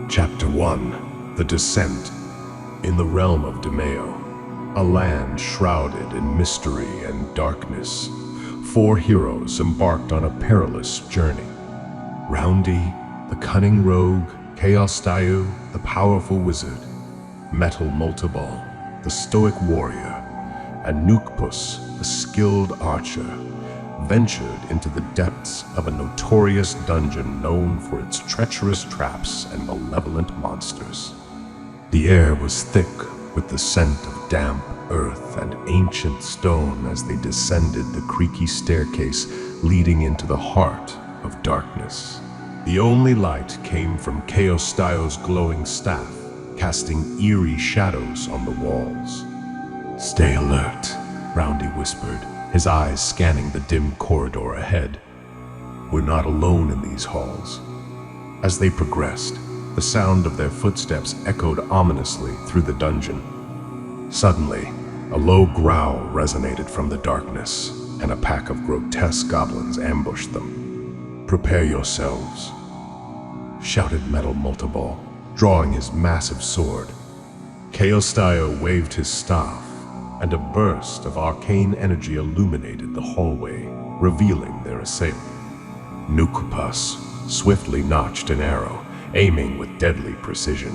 Chapter 1: The Descent. In the realm of Demeo, a land shrouded in mystery and darkness, four heroes embarked on a perilous journey. Roundy, the cunning rogue, Chaos Dayu, the powerful wizard, Metal Multiball, the stoic warrior, and Nukpus, the skilled archer, ventured into the depths of a notorious dungeon known for its treacherous traps and malevolent monsters. The air was thick with the scent of damp earth and ancient stone as they descended the creaky staircase leading into the heart of darkness. The only light came from Chaos Dayu's glowing staff, casting eerie shadows on the walls. "Stay alert," Roundy whispered, his eyes scanning the dim corridor ahead. "We're not alone in these halls." As they progressed, the sound of their footsteps echoed ominously through the dungeon. Suddenly, a low growl resonated from the darkness, and a pack of grotesque goblins ambushed them. "Prepare yourselves," shouted Metal Multiball, drawing his massive sword. Chaos Dayu waved his staff, and a burst of arcane energy illuminated the hallway, revealing their assailant. Nukpus swiftly notched an arrow, aiming with deadly precision.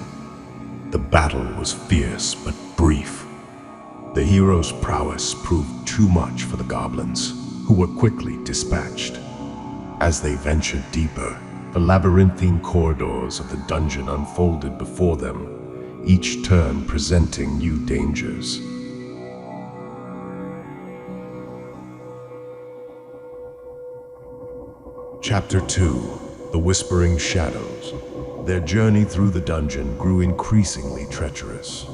The battle was fierce but brief. The heroes' prowess proved too much for the goblins, who were quickly dispatched. As they ventured deeper, the labyrinthine corridors of the dungeon unfolded before them, each turn presenting new dangers. Chapter 2: The Whispering Shadows. Their journey through the dungeon grew increasingly treacherous.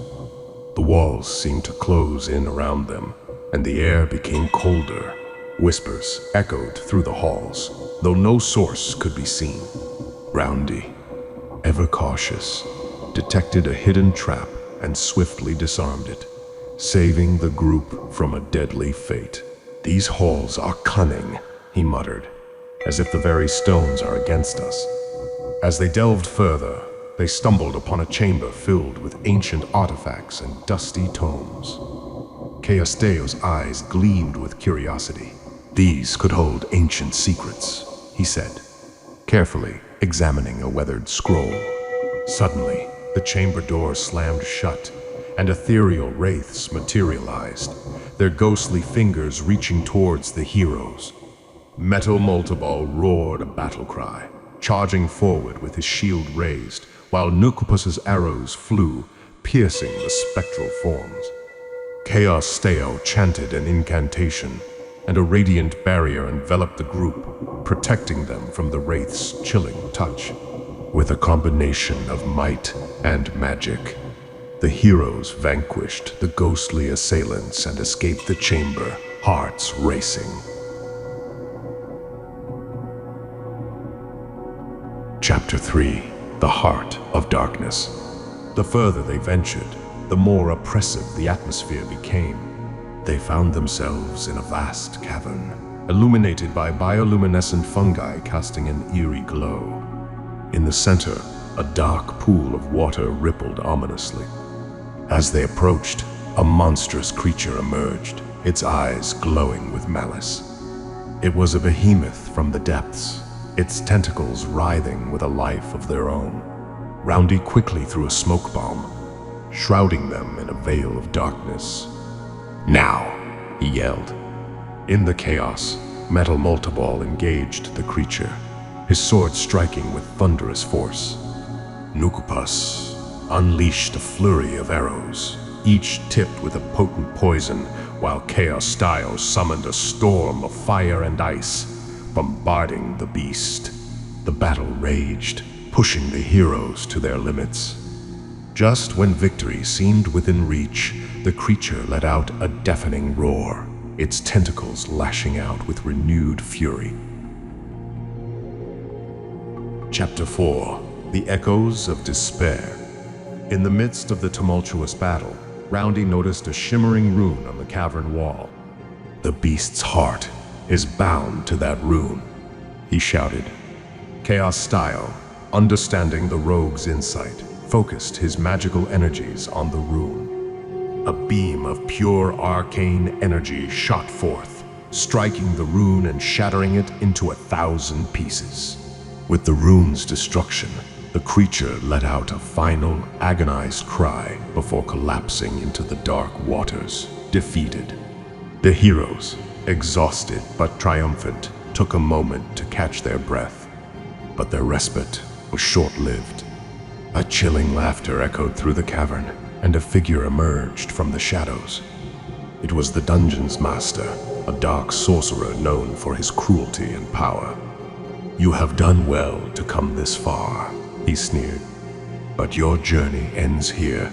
The walls seemed to close in around them, and the air became colder. Whispers echoed through the halls, though no source could be seen. Roundy, ever cautious, detected a hidden trap and swiftly disarmed it, saving the group from a deadly fate. "These halls are cunning," he muttered, "as if the very stones are against us." As they delved further, they stumbled upon a chamber filled with ancient artifacts and dusty tomes. Chaos Dayu's eyes gleamed with curiosity. "These could hold ancient secrets," he said, carefully examining a weathered scroll. Suddenly, the chamber door slammed shut, and ethereal wraiths materialized, their ghostly fingers reaching towards the heroes. Metal Multiball roared a battle cry, charging forward with his shield raised, while Nukpus's arrows flew, piercing the spectral forms. Chaos Dayu chanted an incantation, and a radiant barrier enveloped the group, protecting them from the wraith's chilling touch. With a combination of might and magic, the heroes vanquished the ghostly assailants and escaped the chamber, hearts racing. Chapter 3: The Heart of Darkness. The further they ventured, the more oppressive the atmosphere became. They found themselves in a vast cavern, illuminated by bioluminescent fungi casting an eerie glow. In the center, a dark pool of water rippled ominously. As they approached, a monstrous creature emerged, its eyes glowing with malice. It was a behemoth from the depths, its tentacles writhing with a life of their own. Roundy quickly threw a smoke bomb, shrouding them in a veil of darkness. "Now!" he yelled. In the chaos, Metal Multiball engaged the creature, his sword striking with thunderous force. Nukpus unleashed a flurry of arrows, each tipped with a potent poison, while Chaos Dayu summoned a storm of fire and ice, bombarding the beast. The battle raged, pushing the heroes to their limits. Just when victory seemed within reach, the creature let out a deafening roar, its tentacles lashing out with renewed fury. Chapter 4: The Echoes of Despair. In the midst of the tumultuous battle, Roundy noticed a shimmering rune on the cavern wall. "The beast's heart is bound to that rune," he shouted. Chaos Dayu, understanding the rogue's insight, focused his magical energies on the rune. A beam of pure arcane energy shot forth, striking the rune and shattering it into 1,000 pieces. With the rune's destruction, the creature let out a final, agonized cry before collapsing into the dark waters, defeated. The heroes, exhausted but triumphant, took a moment to catch their breath. But their respite was short-lived. A chilling laughter echoed through the cavern, and a figure emerged from the shadows. It was the dungeon's master, a dark sorcerer known for his cruelty and power. "You have done well to come this far," he sneered. "But your journey ends here."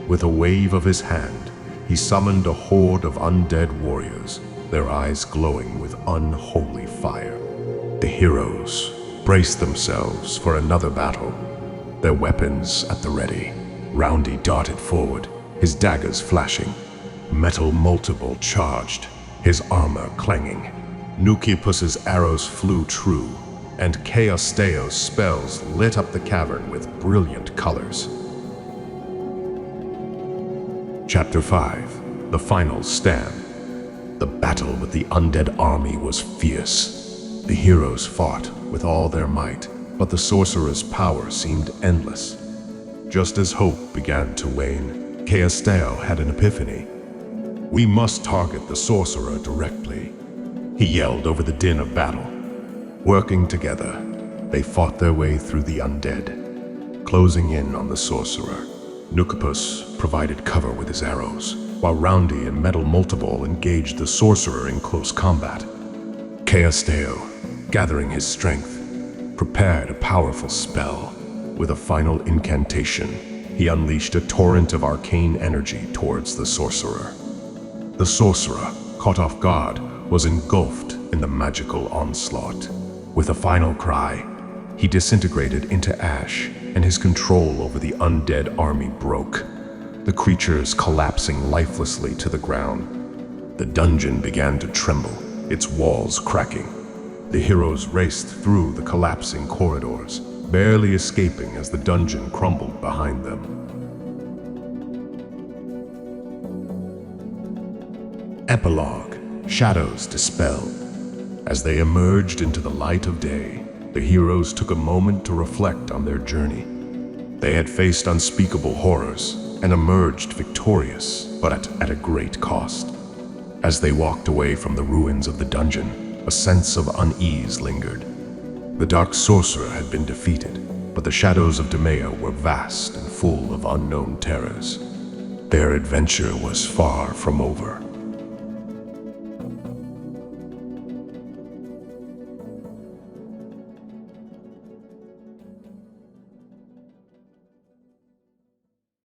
With a wave of his hand, he summoned a horde of undead warriors, their eyes glowing with unholy fire. The heroes braced themselves for another battle, their weapons at the ready. Roundy darted forward, his daggers flashing. Metal Multiple charged, his armor clanging. Nucupus's arrows flew true, and Chaosteo's spells lit up the cavern with brilliant colors. Chapter 5. The Final Stand. The battle with the undead army was fierce. The heroes fought with all their might, but the sorcerer's power seemed endless. Just as hope began to wane, Chaosteo had an epiphany. "We must target the sorcerer directly," he yelled over the din of battle. Working together, they fought their way through the undead, closing in on the sorcerer. Nucupus provided cover with his arrows, while Roundy and Metal Multiple engaged the sorcerer in close combat. Chaosteo, gathering his strength, prepared a powerful spell. With a final incantation, he unleashed a torrent of arcane energy towards the sorcerer. The sorcerer, caught off guard, was engulfed in the magical onslaught. With a final cry, he disintegrated into ash, and his control over the undead army broke, the creatures collapsing lifelessly to the ground. The dungeon began to tremble, its walls cracking. The heroes raced through the collapsing corridors, barely escaping as the dungeon crumbled behind them. Epilogue. Shadows dispelled. As they emerged into the light of day, the heroes took a moment to reflect on their journey. They had faced unspeakable horrors and emerged victorious, but at a great cost. As they walked away from the ruins of the dungeon, a sense of unease lingered. The dark sorcerer had been defeated, but the shadows of Demeo were vast and full of unknown terrors. Their adventure was far from over.